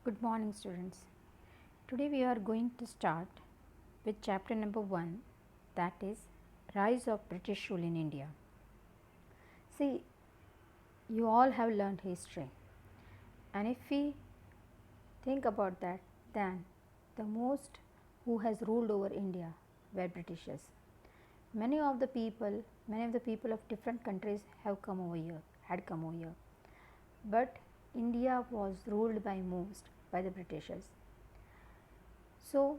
Good morning, students. Today we are going to start with chapter number 1, that is Rise of British Rule in India. See, you all have learned history, and if we think about that, then the most who has ruled over India were Britishers. Many of the people of different countries had come over here, but India was ruled by most by the Britishers. So,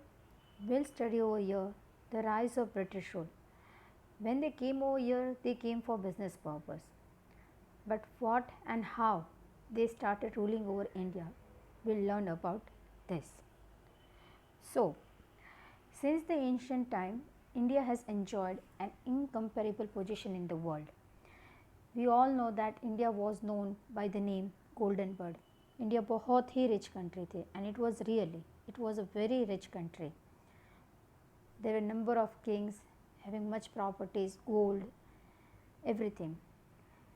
we'll study over here the rise of British rule. When they came over here, they came for business purpose. But what and how they started ruling over India, we'll learn about this. So, since the ancient time, India has enjoyed an incomparable position in the world. We all know that India was known by the name Golden Bird. India बहुत ही rich country थी and it was a very rich country. There were a number of kings having much properties, gold, everything.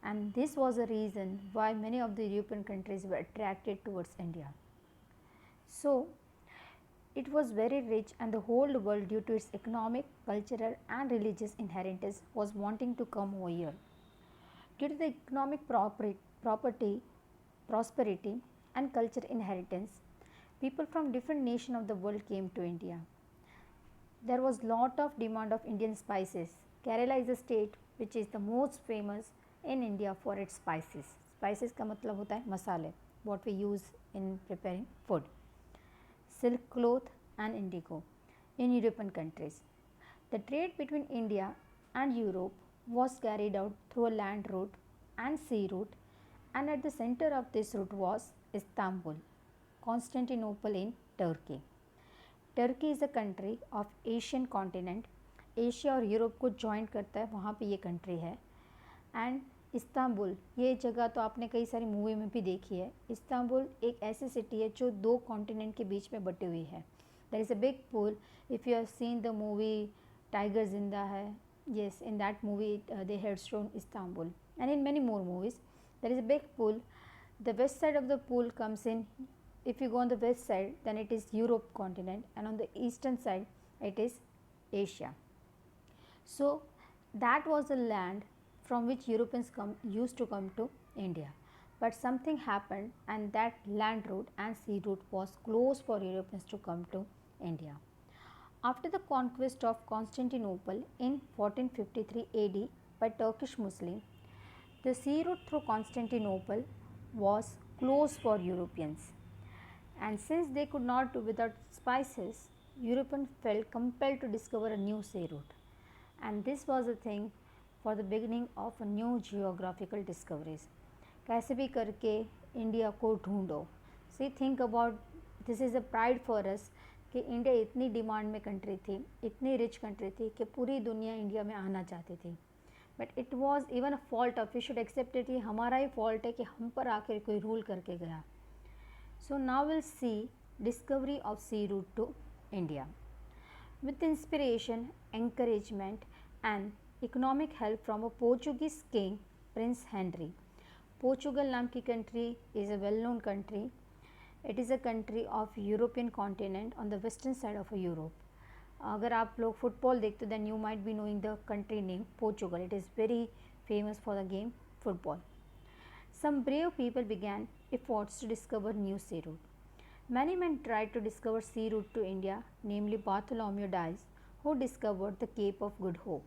And this was a reason why many of the European countries were attracted towards India. So, it was very rich and the whole world, due to its economic, cultural and religious inheritance, was wanting to come over here. Due to the economic prosperity and cultural inheritance, people from different nations of the world came to India. There was lot of demand of Indian spices. Kerala is a state which is the most famous in India for its spices. Spices का मतलब होता है मसाले, what we use in preparing food. Silk cloth and indigo in European countries. The trade between India and Europe was carried out through a land route and sea route, and at the center of this route was Istanbul, Constantinople in Turkey. Turkey is a country of Asian continent. Asia और Europe को joint करता है, वहाँ पे ये country है. And Istanbul, ये जगह तो आपने कई सारी मूवी में भी देखी है. इस्तांबुल एक ऐसी सिटी है जो दो कॉन्टिनेंट के बीच में बटी हुई है. There is a big pool. If you have seen the movie Tiger Zinda Hai, yes, in that movie they had shown Istanbul, and in many more movies. There is a big pool. The west side of the pool comes in. If you go on the west side, then it is Europe continent, and on the eastern side it is Asia. So that was the land from which Europeans used to come to India. But something happened and that land route and sea route was closed for Europeans to come to India. After the conquest of Constantinople in 1453 AD by Turkish Muslims, the sea route through Constantinople was closed for Europeans. And since they could not do without spices, Europeans felt compelled to discover a new sea route. And this was the thing for the beginning of a new geographical discoveries. कैसे भी करके India को ढूंढो. See think about, this is a pride for us कि India इतनी demand में country थी, इतनी रिच कंट्री थी कि पूरी दुनिया इंडिया में आना चाहती थी. But it was even a fault of, we should accept it, ये हमारा ही फॉल्ट है कि हम पर आकर कोई रूल करके गया. So now we'll see discovery of sea route to India. With inspiration, encouragement and economic help from a Portuguese king, Prince Henry. Portugal नाम की country is a well known country. It is a country of European continent on the western side of Europe. अगर आप लोग football देखते हो, then you might be knowing the country name Portugal. It is very famous for the game football. Some brave people began efforts to discover new sea route. Many men tried to discover sea route to India, namely Bartholomew Dias, who discovered the Cape of Good Hope.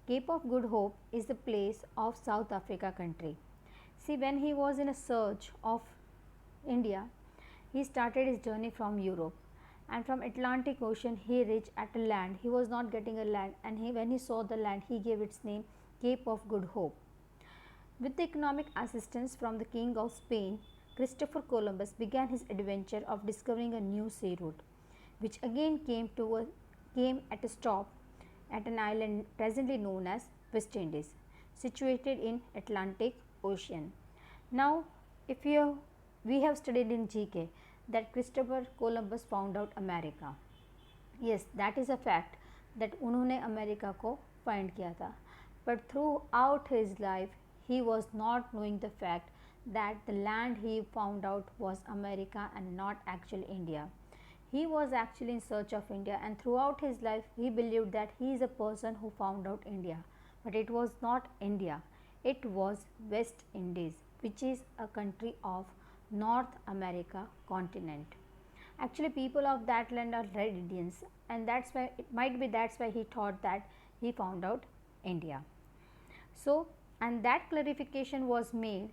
Cape of Good Hope is the place of South Africa country. See, when he was in a search of India, he started his journey from Europe, and from Atlantic Ocean he reached at a land. He was not getting a land, and when he saw the land, he gave its name Cape of Good Hope. With the economic assistance from the King of Spain, Christopher Columbus began his adventure of discovering a new sea route, which again came at a stop at an island presently known as West Indies, situated in Atlantic Ocean. Now, we have studied in GK that Christopher Columbus found out America. Yes, that is a fact that उन्होंने America को find किया था. But throughout his life, he was not knowing the fact that the land he found out was America and not actual India. He was actually in search of India, and throughout his life he believed that he is a person who found out India. But it was not India, it was West Indies, which is a country of North America continent. Actually, people of that land are red Indians, and that's why it might be that's why he thought that he found out India. So, and that clarification was made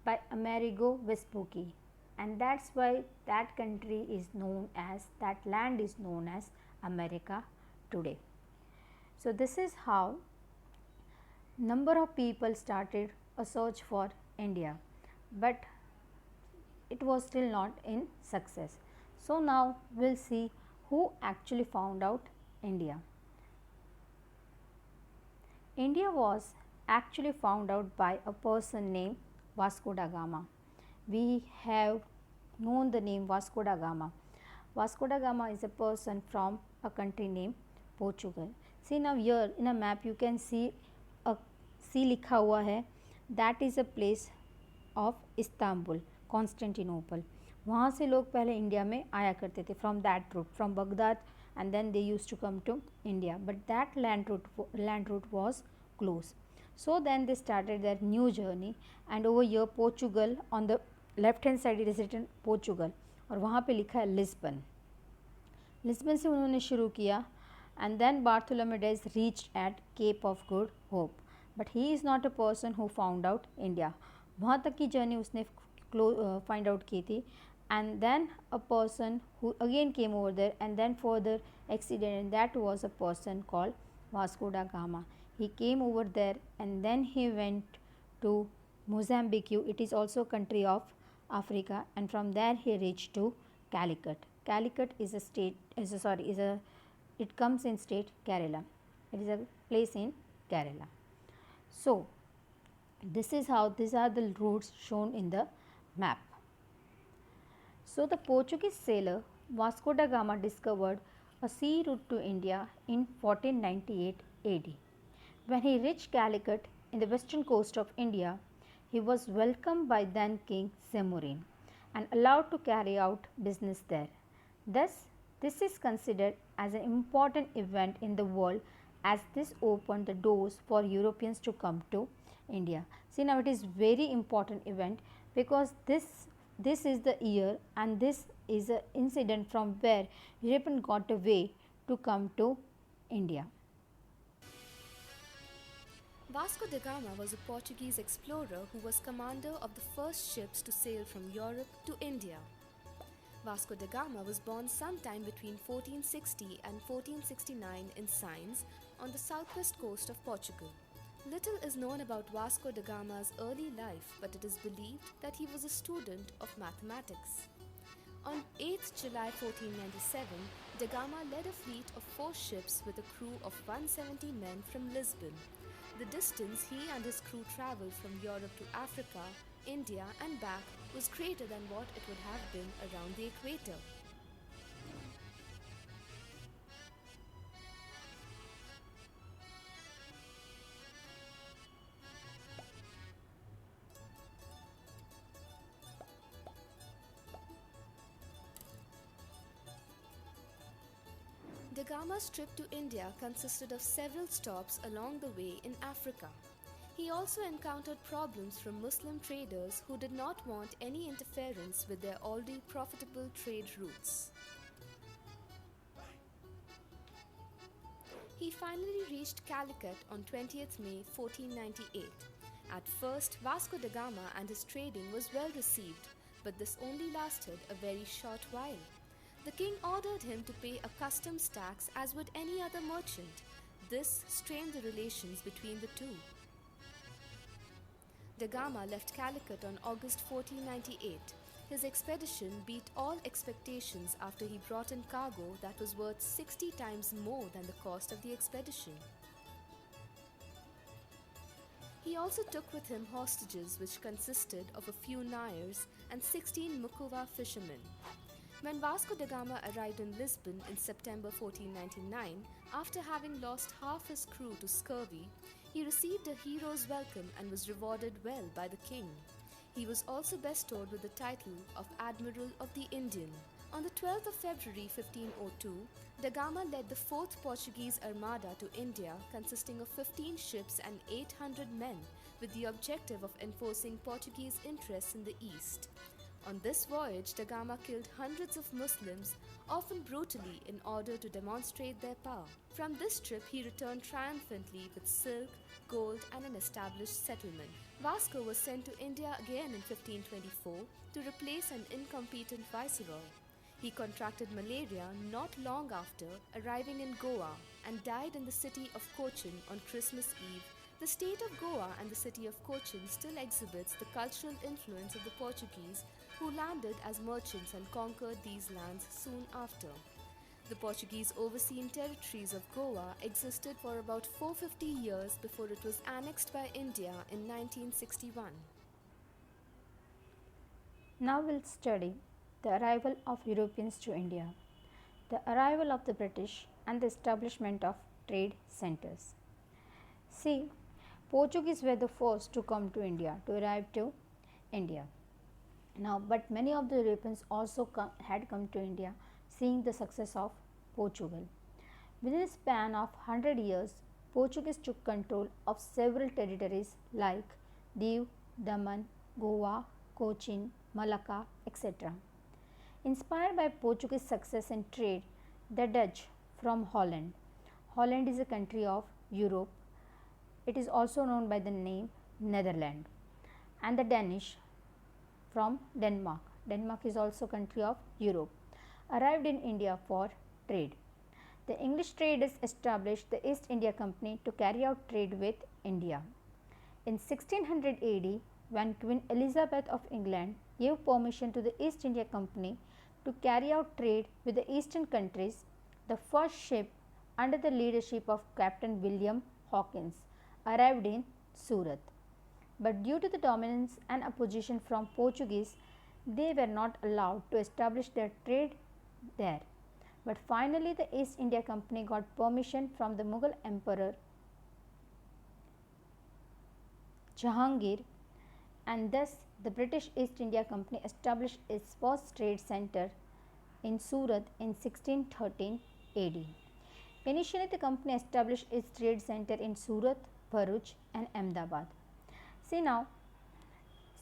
by Amerigo Vespucci, and that's why that country is known as, that land is known as America today. So, this is how number of people started a search for India, but it was still not in success. So, now we will see who actually found out India. India was actually found out by a person named Vasco da Gama. We have known the name Vasco da Gama. Vasco da Gama is a person from a country named Portugal. See, now here in a map you can see a C लिखा हुआ है, that is a place of Istanbul, Constantinople. वहाँ से लोग पहले India में आया करते थे from that route, from Baghdad, and then they used to come to India, but that land route was closed. So then they started their new journey, and over here Portugal, on the left hand side it is written Portugal, और वहाँ पे लिखा है Lisbon. Lisbon से उन्होंने शुरू किया, and then Bartholomew Dias reached at Cape of Good Hope, but he is not a person who found out India. वहाँ तक की जर्नी उसने find out की थी, and then a person who again came over there and then further exceeded, and that was a person called Vasco da Gama. He came over there and then he went to Mozambique. It is also a country of Africa, and from there he reached to Calicut. Calicut is a state, it comes in state Kerala. It is a place in Kerala. So, this is how, these are the routes shown in the map. So, the Portuguese sailor Vasco da Gama discovered a sea route to India in 1498 AD. When he reached Calicut in the western coast of India, he was welcomed by then King Semurin and allowed to carry out business there. Thus, this is considered as an important event in the world, as this opened the doors for Europeans to come to India. See, now it is very important event because this is the year, and this is an incident from where European got a way to come to India. Vasco da Gama was a Portuguese explorer who was commander of the first ships to sail from Europe to India. Vasco da Gama was born sometime between 1460 and 1469 in Sines on the southwest coast of Portugal. Little is known about Vasco da Gama's early life, but it is believed that he was a student of mathematics. On 8th July 1497, da Gama led a fleet of 4 ships with a crew of 170 men from Lisbon. The distance he and his crew travelled from Europe to Africa, India and back was greater than what it would have been around the equator. Da Gama's trip to India consisted of several stops along the way in Africa. He also encountered problems from Muslim traders who did not want any interference with their already profitable trade routes. He finally reached Calicut on 20th May 1498. At first, Vasco da Gama and his trading was well received, but this only lasted a very short while. The king ordered him to pay a customs tax as would any other merchant. This strained the relations between the two. Da Gama left Calicut on August 1498. His expedition beat all expectations after he brought in cargo that was worth 60 times more than the cost of the expedition. He also took with him hostages which consisted of a few Nayars and 16 Mukuva fishermen. When Vasco da Gama arrived in Lisbon in September 1499, after having lost half his crew to scurvy, he received a hero's welcome and was rewarded well by the king. He was also bestowed with the title of Admiral of the Indian. On the 12th of February 1502, da Gama led the 4th Portuguese Armada to India, consisting of 15 ships and 800 men, with the objective of enforcing Portuguese interests in the east. On this voyage, da Gama killed hundreds of Muslims, often brutally, in order to demonstrate their power. From this trip, he returned triumphantly with silk, gold, and an established settlement. Vasco was sent to India again in 1524 to replace an incompetent viceroy. He contracted malaria not long after arriving in Goa and died in the city of Cochin on Christmas Eve. The state of Goa and the city of Cochin still exhibits the cultural influence of the Portuguese who landed as merchants and conquered these lands soon after. The Portuguese overseen territories of Goa existed for about 450 years before it was annexed by India in 1961. Now we'll study the arrival of Europeans to India, the arrival of the British and the establishment of trade centers. See, Portuguese were the first to come to India, to arrive to India. Now, but many of the Europeans also had come to India, seeing the success of Portugal. Within a span of 100 years, Portuguese took control of several territories like Diu, Daman, Goa, Cochin, Malacca, etc. Inspired by Portuguese success in trade, the Dutch from Holland. Holland is a country of Europe. It is also known by the name Netherlands. And the Danish from Denmark. Denmark is also a country of Europe. Arrived in India for trade. The English traders established the East India Company to carry out trade with India. In 1600 AD, when Queen Elizabeth of England gave permission to the East India Company to carry out trade with the eastern countries, the first ship under the leadership of Captain William Hawkins arrived in Surat. But due to the dominance and opposition from Portuguese, they were not allowed to establish their trade there. But finally, the East India Company got permission from the Mughal Emperor Jahangir, and thus the British East India Company established its first trade center in Surat in 1613 AD. Initially, the company established its trade center in Surat, Bharuch and Ahmedabad. See now,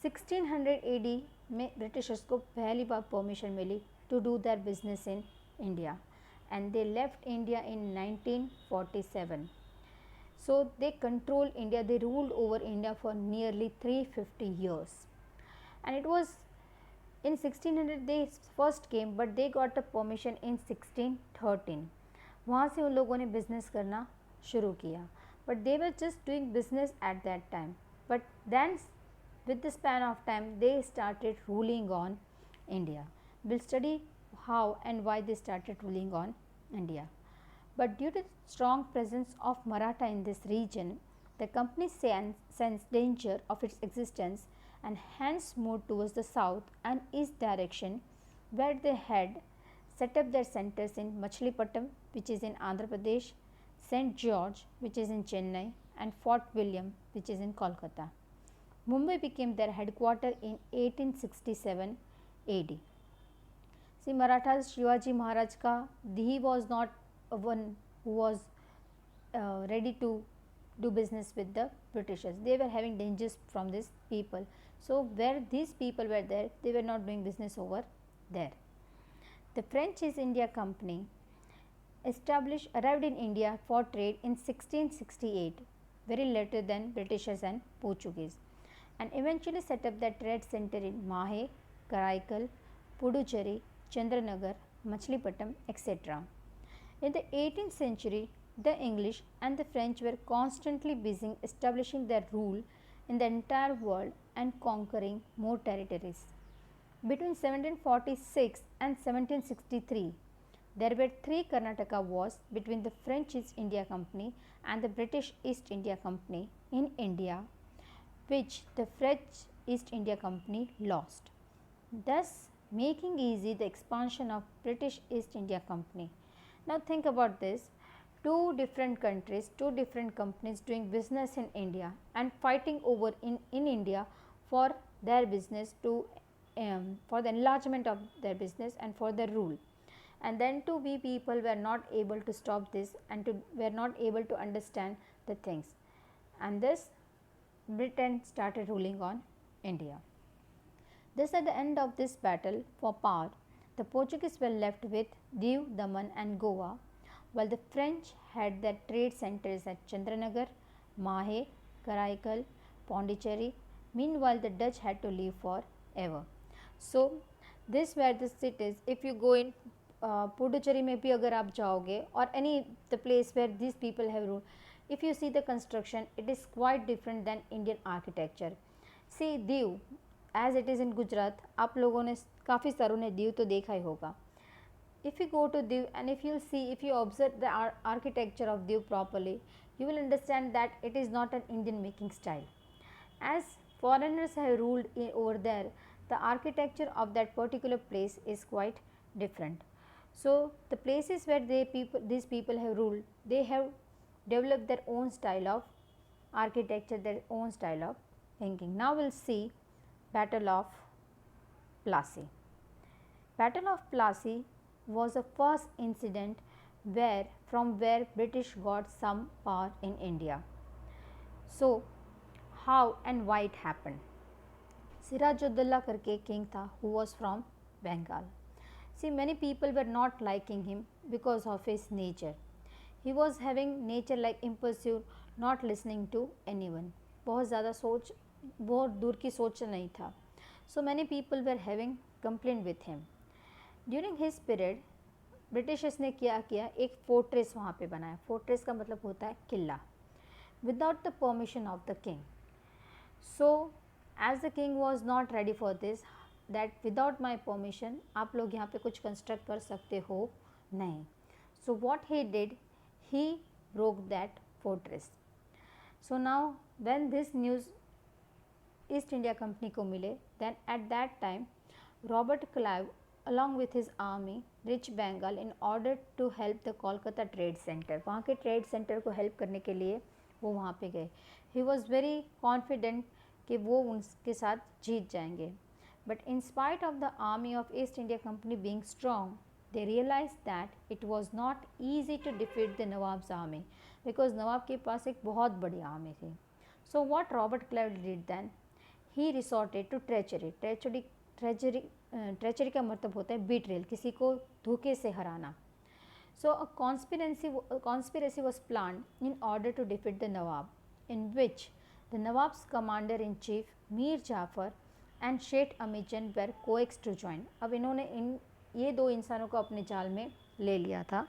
1600 AD में Britishers को पहली बार permission मिली to do their business in India, and they left India in 1947. So they controlled India, they ruled over India for nearly 350 years. And it was in 1600 they first came, but they got a permission in 1613. वहाँ से उन लोगों ने business करना शुरू किया, but they were just doing business at that time. But then with the span of time they started ruling on India. We'll study how and why they started ruling on India. But due to the strong presence of Maratha in this region, the company sensed danger of its existence and hence moved towards the south and east direction, where they had set up their centers in Machilipattam, which is in Andhra Pradesh, St. George, which is in Chennai, and Fort William, which is in Kolkata. Mumbai became their headquarters in 1867 AD. See, Marathas, Shivaji Maharaj he was not one who was ready to do business with the Britishers. They were having dangers from these people. So where these people were there, they were not doing business over there. The French East India Company arrived in India for trade in 1668, very later than Britishers and Portuguese, and eventually set up their trade center in Mahe, Karaikal, Puducherry, Chandranagar, Machilipattam, etc. In the 18th century, the English and the French were constantly busy establishing their rule in the entire world and conquering more territories. Between 1746 and 1763, there were 3 Karnataka wars between the French East India Company and the British East India Company in India, which the French East India Company lost, thus making easy the expansion of British East India Company. Now think about this, 2 different countries, 2 different companies doing business in India and fighting over in India for their business to for the enlargement of their business and for their rule. And then too we people were not able to stop this and were not able to understand the things, and this Britain started ruling on India. Thus at the end of this battle for power, the Portuguese were left with Diu, Daman and Goa, while the French had their trade centers at Chandranagar, Mahe, Karaikal, Pondicherry. Meanwhile, the Dutch had to leave forever. So, these were the cities. If you go in Puducherry में भी अगर आप जाओगे or any the place where these people have ruled, if you see the construction, it is quite different than Indian architecture. See Diu, as it is in Gujarat, आप लोगों ने काफ़ी सारों ने दीव तो देखा ही होगा. If you go to Diu and if you see, if you observe the architecture of Diu properly, you will understand that it is not an Indian making style. As foreigners have ruled over there, the architecture of that particular place is quite different. So, the places where these people have ruled, they have developed their own style of architecture, their own style of thinking. Now, we will see Battle of Plassey. Battle of Plassey was the first incident from where British got some power in India. So, how and why it happened? Sirajuddaula करके king था who was from Bengal. See, many people were not liking him because of his nature. He was having nature like impulsive, not listening to anyone. बहुत ज़्यादा सोच, बहुत दूर की सोच नहीं था. So many people were having complaint with him. During his period, Britishers ने क्या किया, एक फोर्ट्रेस वहाँ पे बनाया. फोर्ट्रेस का मतलब होता है किला. Without the permission of the king. So as the king was not ready for this, that without my permission आप लोग यहाँ पे कुछ कंस्ट्रक्ट कर सकते हो नहीं. So what he did, he broke that fortress. So now when this news East India Company को मिले, then at that time Robert Clive along with his army reached Bengal in order to help the Kolkata trade center. वहाँ के trade center को help करने के लिए वो वहाँ पे गए. He was very confident कि वो उनके साथ जीत जाएंगे. But in spite of the army of East India Company being strong, they realized that it was not easy to defeat the Nawab's army because Nawab के पास एक बहुत बड़ी army थी. So what Robert Clive did then? He resorted to treachery. Treachery का मतलब होता है betrayal, किसी को धोखे से हराना. So a conspiracy was planned in order to defeat the Nawab, in which the Nawab's commander-in-chief Mir Jafar and Sheikh Amijan were coaxed to join. अब इन्होंने ये दो इंसानों को अपने जाल में ले लिया था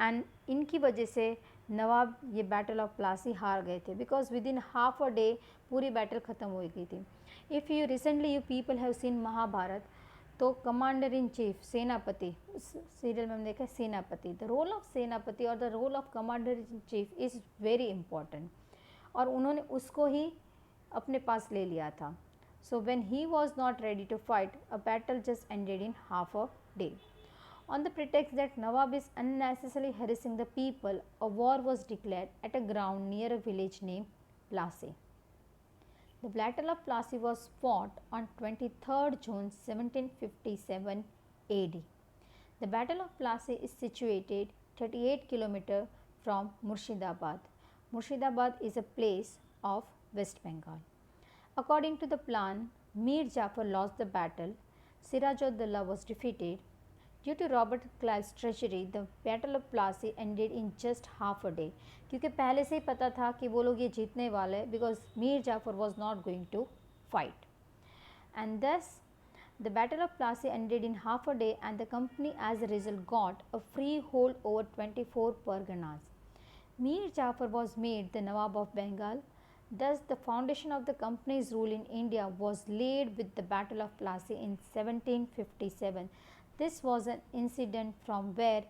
एंड इनकी वजह से नवाब ये बैटल ऑफ प्लासी हार गए थे because within half a day पूरी बैटल ख़त्म हो गई थी. If you recently you people have seen Mahabharat, तो कमांडर इन चीफ सेनापति, उस सीरियल में हमने देखा सेनापति, द रोल ऑफ सेनापति और the role of commander in chief is very important, और उन्होंने उसको ही अपने पास ले लिया था. So when he was not ready to fight, a battle just ended in half a day. On the pretext that Nawab is unnecessarily harassing the people, a war was declared at a ground near a village named Plassey. The Battle of Plassey was fought on 23rd June 1757 AD. The Battle of Plassey is situated 38 km from Murshidabad. Murshidabad is a place of West Bengal. According to the plan, Mir Jafar lost the battle. Sirajuddaula was defeated. Due to Robert Clive's treachery, the Battle of Plassey ended in just half a day. क्योंकि पहले से ही पता था कि वो लोग ये जीतने वाले हैं, because Mir Jafar was not going to fight. And thus, the Battle of Plassey ended in half a day, and the company as a result got a freehold over 24 parganas. Mir Jafar was made the Nawab of Bengal. Thus, the foundation of the company's rule in India was laid with the Battle of Plassey in 1757. This was an incident from where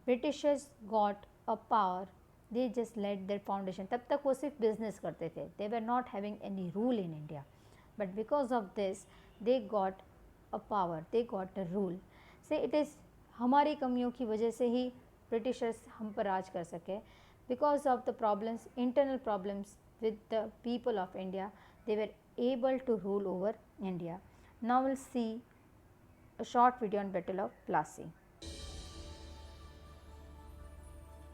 Britishers got a power. They just laid their foundation. तब तक वो सिर्फ business करते थे. They were not having any rule in India. But because of this, they got a power. They got a rule. Say it is हमारी कमियों की वजह से ही Britishers हम पर राज कर सके. Because of the problems, internal problems with the people of India, they were able to rule over India. Now we'll see a short video on Battle of Plassey.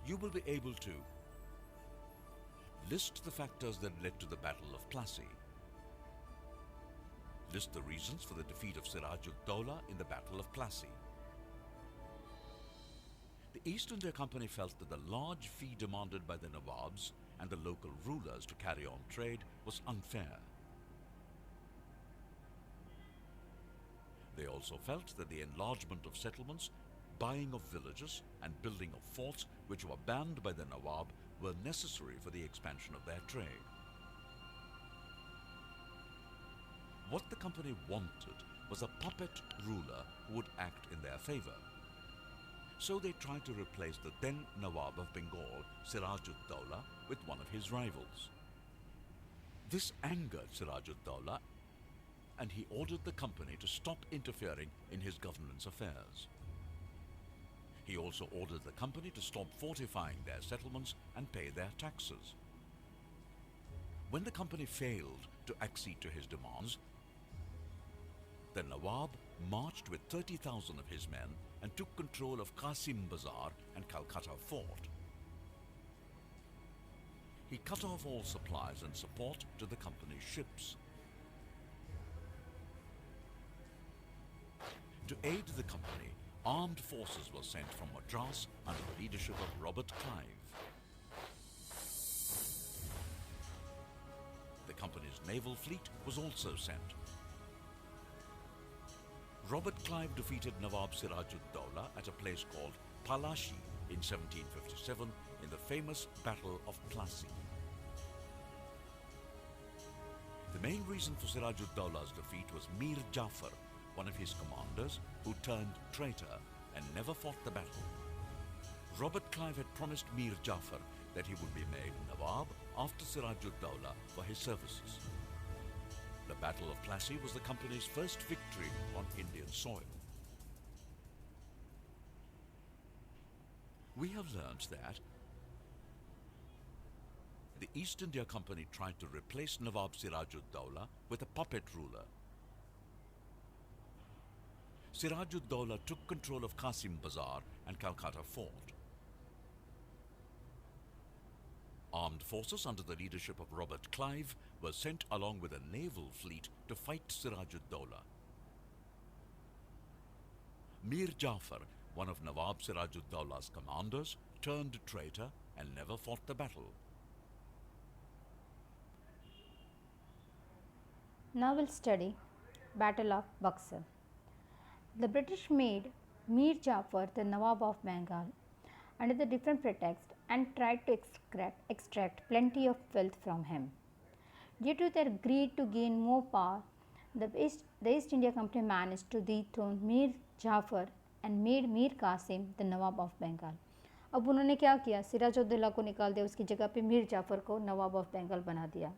You will be able to list the factors that led to the Battle of Plassey. List the reasons for the defeat of Siraj-ud-Dowlah in the Battle of Plassey. The East India Company felt that the large fee demanded by the Nawabs and the local rulers to carry on trade was unfair. They also felt that the enlargement of settlements, buying of villages and building of forts which were banned by the Nawab were necessary for the expansion of their trade. What the company wanted was a puppet ruler who would act in their favor. So they tried to replace the then Nawab of Bengal, Siraj-ud-Dowlah, with one of his rivals. This angered Siraj-ud-Dowlah, and he ordered the company to stop interfering in his government's affairs. He also ordered the company to stop fortifying their settlements and pay their taxes. When the company failed to accede to his demands, the Nawab marched with 30,000 of his men and took control of Qasim Bazar and Calcutta Fort. He cut off all supplies and support to the company's ships. To aid the company, armed forces were sent from Madras under the leadership of Robert Clive. The company's naval fleet was also sent. Robert Clive defeated Nawab Siraj-ud-Dowlah at a place called Palashi in 1757 in the famous Battle of Plassey. The main reason for Siraj-ud-Dowlah's defeat was Mir Jafar, one of his commanders, who turned traitor and never fought the battle. Robert Clive had promised Mir Jafar that he would be made Nawab after Siraj-ud-Dowlah for his services. The Battle of Plassey was the company's first victory on Indian soil. We have learnt that the East India Company tried to replace Nawab Siraj-ud-Dowlah with a puppet ruler. Siraj-ud-Dowlah took control of Qasim Bazar and Calcutta Fort. Armed forces under the leadership of Robert Clive were sent along with a naval fleet to fight Siraj-ud-Dowlah. Mir Jafar, one of Nawab Siraj-ud-Dowlah's commanders, turned traitor and never fought the battle. Now we'll study Battle of Buxar. The British made Mir Jafar the Nawab of Bengal under the different pretext and tried to extract plenty of wealth from him. Due to their greed to gain more power, the East India Company managed to dethrone Mir Jafar and made Mir Qasim the Nawab of Bengal. अब उन्होंने क्या किया, सिराजुद्दौला को निकाल दिया, उसकी जगह पे मीर जाफ़र को नवाब ऑफ बंगाल बना दिया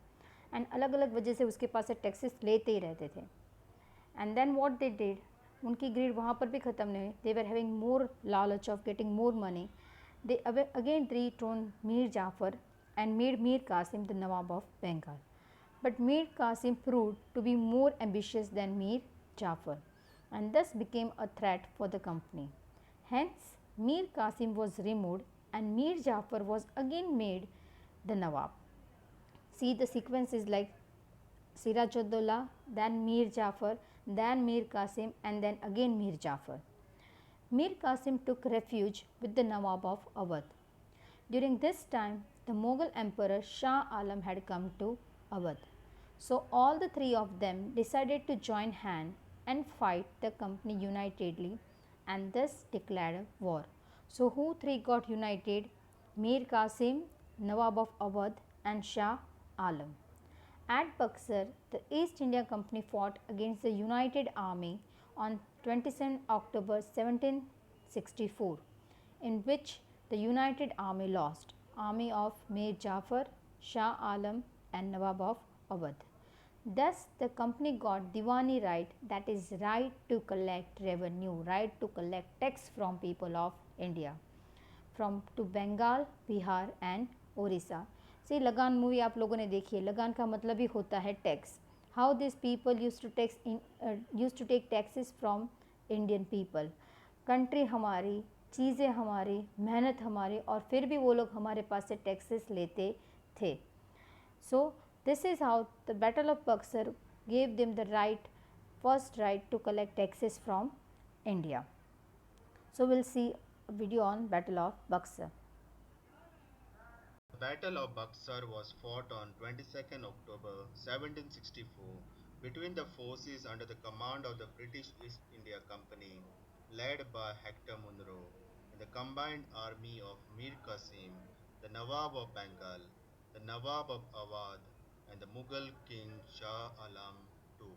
एंड अलग अलग वजह से उसके पास से टैक्सेस लेते ही रहते थे. And then what they did, उनकी ग्रीड वहाँ पर भी ख़त्म नहीं हुई. दे वर हैविंग मोर लालच of getting more money. They again dethroned Mir Jafar and made Mir Qasim the Nawab of Bengal. But Mir Qasim proved to be more ambitious than Mir Jafar and thus became a threat for the company. Hence, Mir Qasim was removed and Mir Jafar was again made the Nawab. See, the sequence is like Siraj-ud-Dowlah, then Mir Jafar, then Mir Qasim, and then again Mir Jafar. Mir Qasim took refuge with the Nawab of Awadh. During this time, the Mughal Emperor Shah Alam had come to Awadh. So all the three of them decided to join hand and fight the company unitedly and thus declared war. So who three got united? Mir Qasim, Nawab of Awadh and Shah Alam. At Buxar, the East India Company fought against the united army on 27 October 1764, in which the united army lost, army of Mir Jafar, Shah Alam and Nawab of Awadh. Thus, the company got Diwani right, that is right to collect revenue, right to collect tax from people of India, from to Bengal, Bihar and Orissa. See, लगान movie आप लोगों ने देखी है. लगान का मतलब ही होता है tax. how these people used to take taxes from Indian people. Country हमारी, चीज़ें हमारी, मेहनत हमारी, और फिर भी वो लोग हमारे पास से टैक्सेस लेते थे. So this is how the Battle of Buxar gave them the first right to collect taxes from India. So we'll see a video on Battle of Buxar. The Battle of Buxar was fought on 22nd October 1764 between the forces under the command of the British East India Company led by Hector Munro and the combined army of Mir Qasim, the Nawab of Bengal, the Nawab of Awadh, and the Mughal king Shah Alam II.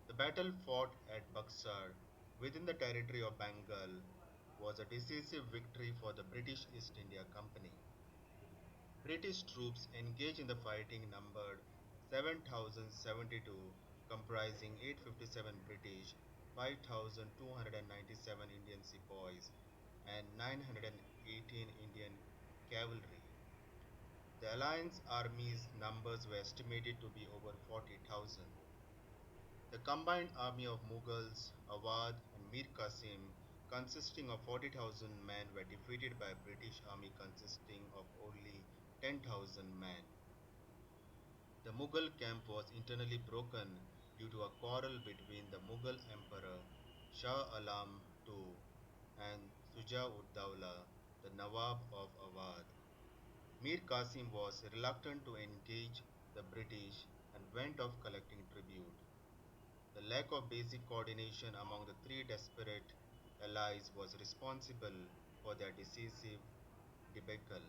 The battle fought at Buxar within the territory of Bengal was a decisive victory for the British East India Company. British troops engaged in the fighting numbered 7,072, comprising 857 British, 5,297 Indian sepoys, and 918 Indian cavalry. The Alliance army's numbers were estimated to be over 40,000. The combined army of Mughals, Awadh, and Mir Qasim, consisting of 40,000 men, were defeated by a British army consisting of only 10,000 men. The Mughal camp was internally broken due to a quarrel between the Mughal emperor Shah Alam II and Shuja ud Dawla, the Nawab of Awadh. Mir Qasim was reluctant to engage the British and went off collecting tribute. The lack of basic coordination among the three desperate allies was responsible for their decisive debacle.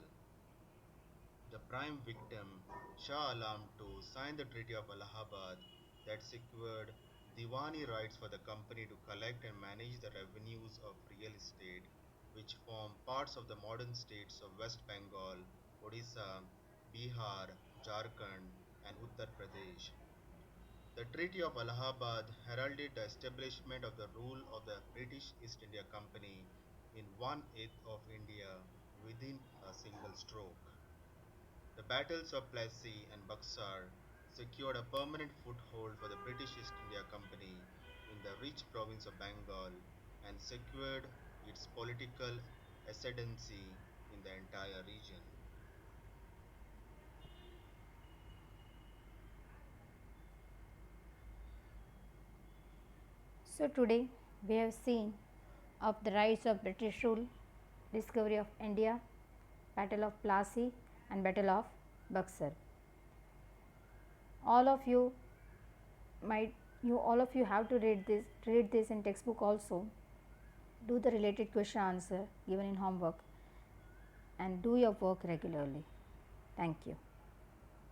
The prime victim, Shah Alam II, signed the Treaty of Allahabad that secured Diwani rights for the company to collect and manage the revenues of real estate, which form parts of the modern states of West Bengal, Odisha, Bihar, Jharkhand, and Uttar Pradesh. The Treaty of Allahabad heralded the establishment of the rule of the British East India Company in one-eighth of India within a single stroke. The battles of Plassey and Buxar secured a permanent foothold for the British East India Company in the rich province of Bengal and secured its political ascendancy in the entire region. So today we have seen of the rise of British rule, discovery of India, Battle of Plassey, and Battle of Buxar. All of you all of you have to read this in textbook also. Do the related question answer given in homework and do your work regularly. Thank you.